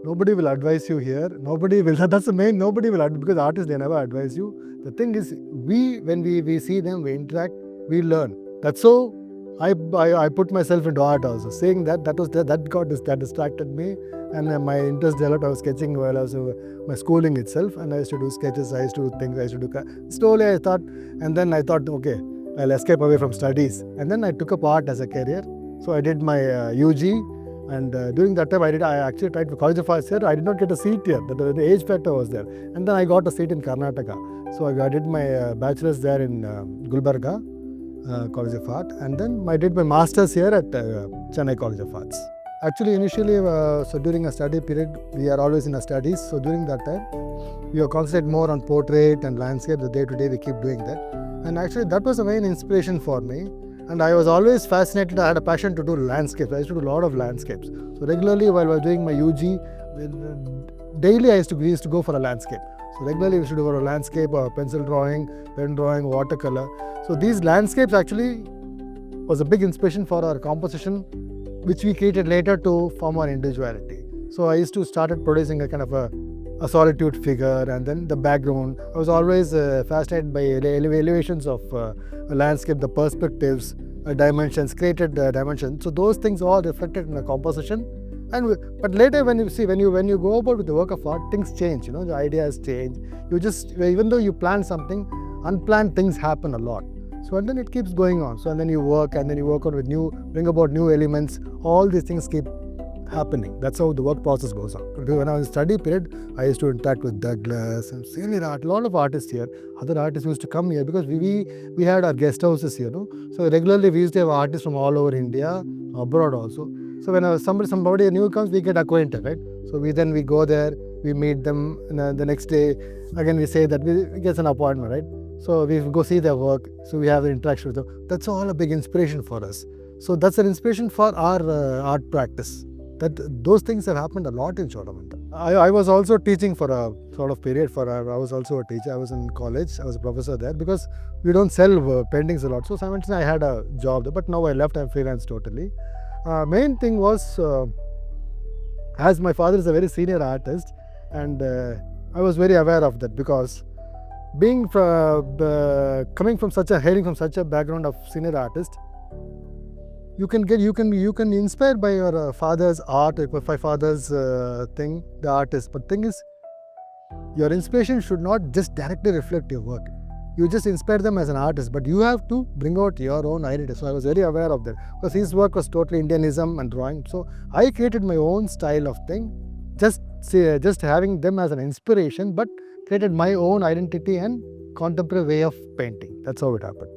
Nobody will advise you here. Nobody will, that's the main, nobody will advise, because artists, they never advise you. The thing is, when we see them, we interact, we learn. That's so I put myself into art also. Saying that that distracted me, and my interest developed. I was sketching while I was my schooling itself, and I used to do sketches. I used to do things. I used to do. Slowly, I thought, and then I thought, okay, I'll escape away from studies, and then I took up art as a career. So I did my UG, and during that time I actually tried for College of Arts here. I did not get a seat here. The age factor was there, and then I got a seat in Karnataka. So I did my bachelor's there in Gulbarga. College of Art, and then I did my master's here at Chennai College of Arts. Actually, initially, so during a study period, we are always in our studies. So during that time, we are concentrated more on portrait and landscape. The day to day, we keep doing that. And actually, that was a main inspiration for me. And I was always fascinated. I had a passion to do landscapes. I used to do a lot of landscapes. So regularly, while I was doing my UG, daily we used to go for a landscape. So regularly we used to do a landscape, pencil drawing, pen drawing, watercolor. So these landscapes actually was a big inspiration for our composition, which we created later to form our individuality. So I used to started producing a kind of a solitude figure, and then the background. I was always fascinated by elevations of a landscape, the perspectives, dimensions, created dimensions. So those things all reflected in the composition. But later, when you go about with the work of art, things change. The ideas change. Even though you plan something, unplanned things happen a lot. So and then it keeps going on. So and then you work on with bring about new elements. All these things keep happening. That's how the work process goes on. When I was in study period, I used to interact with Douglas and a lot of artists here. Other artists used to come here because we had our guest houses here. So regularly we used to have artists from all over India, abroad also. So when somebody new comes, we get acquainted, right? So we go there, we meet them, and the next day again we say that we get an appointment, right? So we go see their work, so we have an interaction with them. That's all a big inspiration for us. So that's an inspiration for our art practice. Those things have happened a lot in Cholamandal. I was also teaching for a sort of period. I was also a teacher. I was in college. I was a professor there because we don't sell paintings a lot. So simultaneously I had a job there, but now I left. I'm freelance totally. Main thing was, as my father is a very senior artist, and I was very aware of that, because hailing from such a background of senior artist, you can be inspired by your father's art, by father's thing, the artist. But thing is, your inspiration should not just directly reflect your work. You just inspire them as an artist, but you have to bring out your own identity. So I was very aware of that, because his work was totally Indianism and drawing. So I created my own style of thing, just having them as an inspiration, but created my own identity and contemporary way of painting. That's how it happened.